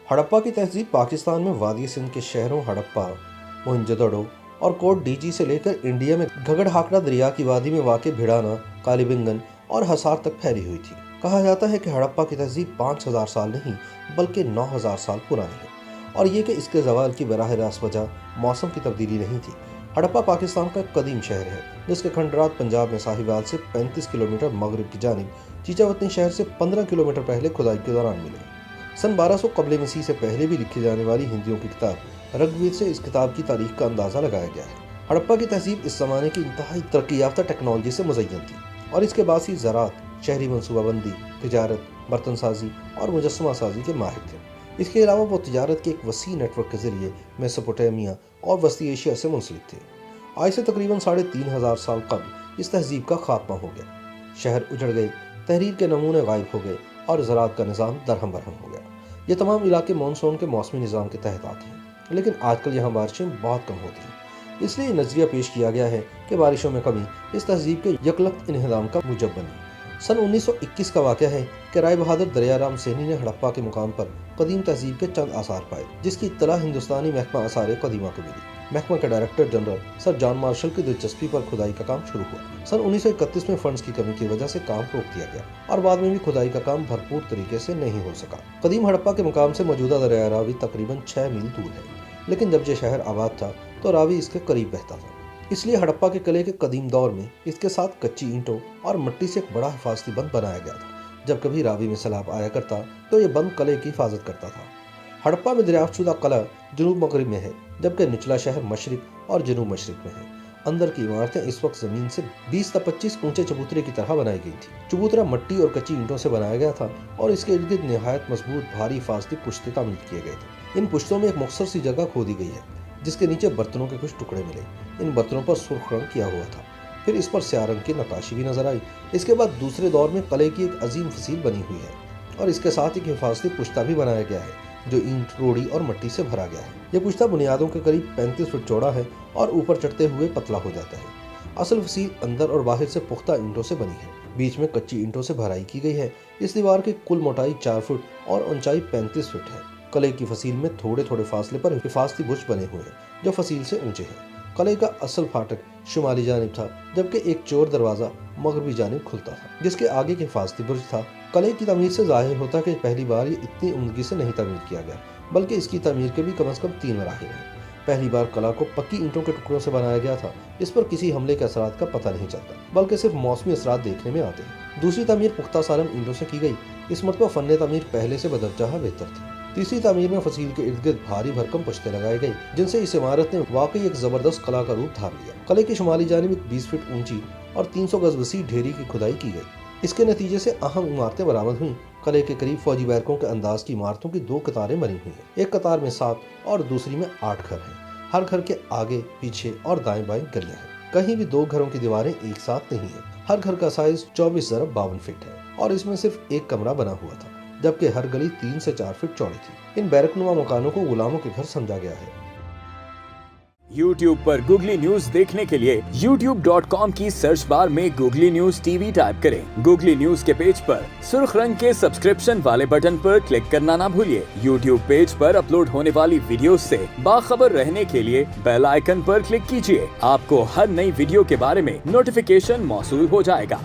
हड़प्पा की तहजीब पाकिस्तान में वादी सिंध के शहरों हड़प्पा, मोहनजोदड़ो और कोट डीजी से लेकर इंडिया में घगड़ हाकड़ा दरिया की वादी में वाक़ भिड़ाना, कालीबिंगन और हसार तक फैली हुई थी। कहा जाता है कि हड़प्पा की तहजीब 5000 साल नहीं बल्कि 9000 साल पुरानी है और ये कि इसके ज़वाल की बराह रास्त वजह मौसम की तब्दीली नहीं थी। हड़प्पा पाकिस्तान का एक कदीम शहर है जिसके खंडरात पंजाब में साहिवाल से 35 किलोमीटर मगरब की जानिब चीचावतनी शहर से 15 किलोमीटर पहले खुदाई के दौरान मिले। सन 1200 कब्ल मसीह से पहले भी लिखी जाने वाली हिंदियों की किताब ऋग्वेद से इस किताब की तारीख का अंदाज़ा लगाया गया है। हड़प्पा की तहजीब इस ज़माने की इंतहाई तरक्की याफ्ता टेक्नोलॉजी से मुज़य्यन थी और इसके बाद ही ज़राअत, शहरी मनसूबाबंदी, तिजारत, बर्तन साजी और मुजस्समा साजी के माहिर थे। इसके अलावा वो तिजारत के एक वसी नेटवर्क के ज़रिए मेसोपोटामिया और वस्ती एशिया से मुंसलिक थे। आज से तकरीबन 3500 साल कबल इस तहजीब का खात्मा हो गया। शहर उजड़ गए, तहरीर के नमूने गायब हो गए और ज़राअत का निज़ाम दरहम बरहम हो गया। ये तमाम इलाके मानसून के मौसमी निज़ाम के तहत आते हैं, लेकिन आजकल यहाँ बारिशें बहुत कम होती हैं। इसलिए नज़रिया पेश किया गया है कि बारिशों में कमी इस तहजीब के यकलख्त इन्हदाम का मूजब बनी। सन 1921 का वाक़या है कि राय बहादुर दरियाराम सैनी ने हड़प्पा के मुकाम पर कदीम तहजीब के चंद आसार पाए, जिसकी इत्तला हिंदुस्तानी महकमा आसार कदीमा को मिली। महकमा के director general sir John Marshall की दिलचस्पी पर खुदाई का काम शुरू हुआ। सन 1931 में फंड्स की कमी की वजह से काम रोक दिया गया और बाद में भी खुदाई का काम भरपूर तरीके से नहीं हो सका। कदीम हड़प्पा के मुकाम से मौजूदा दरिया रावी तकरीबन 6 मील दूर है, लेकिन जब ये शहर आबाद था तो रावी इसके करीब बहता था। इसलिए हड़प्पा के किले के कदीम दौर में इसके साथ कच्ची ईंटों और मिट्टी से एक बड़ा हिफाजती बंद बनाया गया था। जब कभी रावी में सैलाब आया करता तो ये बंद किले की हिफाजत करता था। हड़प्पा में दरियाफ्तशुदा किला जनूब मगरब में है, जबकि निचला शहर मशरिक और जनूब मशरिक में है। अंदर की इमारतें इस वक्त जमीन से 20 से 25 ऊंचे चबूतरे की तरह बनाई गई थी। चबूतरा मिट्टी और कच्ची ईंटों से बनाया गया था और इसके इर्द गिर्द निहायत मजबूत भारी हिफाजती पुश्ते तामीर किए गए थे। इन पुश्तों में एक मुख्तसर सी जगह खोदी गई है जिसके नीचे बर्तनों के कुछ टुकड़े मिले। इन बर्तनों पर सुर्ख रंग किया हुआ था, फिर इस पर स्याह रंग की नक्काशी भी नजर आई। इसके बाद दूसरे दौर में किले की एक अजीम फसील बनी हुई है और इसके साथ एक हिफाजती पुश्ता भी बनाया गया है जो ईंट, रोड़ी और मिट्टी से भरा गया है। यह पुश्ता बुनियादों के करीब 35 फुट चौड़ा है और ऊपर चढ़ते हुए पतला हो जाता है। असल फसील अंदर और बाहर से पुख्ता ईंटों से बनी है, बीच में कच्ची ईंटों से भराई की गई है। इस दीवार की कुल मोटाई 4 फुट और ऊंचाई 35 फुट है। किले की फसील में थोड़े थोड़े फासले पर हिफाजती बुर्ज बने हुए हैं जो फसील से ऊंचे हैं। किले का असल फाटक शुमाली जानिब था, जबकि एक चोर दरवाजा मगरबी जानिब खुलता था जिसके आगे के हिफाजती बुर्ज था। किले की तमीर से जाहिर होता कि पहली बार ये इतनी उम्दगी से नहीं तमीर किया गया, बल्कि इसकी तमीर के भी कम से कम 3 मराहिल हैं। पहली बार किला को पक्की ईंटों के टुकड़ों से बनाया गया था। इस पर किसी हमले के असरात का पता नहीं चलता, बल्कि सिर्फ मौसमी असरात देखने में आते हैं। दूसरी तमीर पुख्ता सालम ईंटों से की गई। इस मरतबा फन्ने तमीर पहले से बदरजहा बेहतर थी। तीसरी तामीर में फसील के इर्द गिर्द भारी भरकम पुश्ते लगाए गए, जिनसे इस इमारत ने वाकई एक जबरदस्त किला का रूप धार लिया। किले की शुमाली जानिब 20 फीट ऊंची और 300 गज वसी ढेरी की खुदाई की गई। इसके नतीजे से अहम इमारतें बरामद हुई। किले के करीब फौजी बैरकों के अंदाज की इमारतों की 2 कतारें बनी हुई हैं। एक कतार में 7 और दूसरी में 8 घर हैं। हर घर के आगे, पीछे और दाएं बाएं गलियां हैं। कहीं भी 2 घरों की दीवारें एक साथ नहीं है। हर घर का साइज 24x52 फीट है और इसमें सिर्फ एक कमरा बना हुआ था, जबकि हर गली 3 से 4 फीट चौड़ी थी। इन बैरकनुमा मकानों को गुलामों के घर समझा गया है। YouTube पर गूगली न्यूज देखने के लिए youtube.com की सर्च बार में गूगली न्यूज टीवी टाइप करें। गूगली न्यूज के पेज पर सुर्ख रंग के सब्सक्रिप्शन वाले बटन पर क्लिक करना ना भूलिए। YouTube पेज पर अपलोड होने वाली वीडियोस से बाखबर रहने के लिए बेल आइकन पर क्लिक कीजिए। आपको हर नई वीडियो के बारे में नोटिफिकेशन मौसूल हो जाएगा।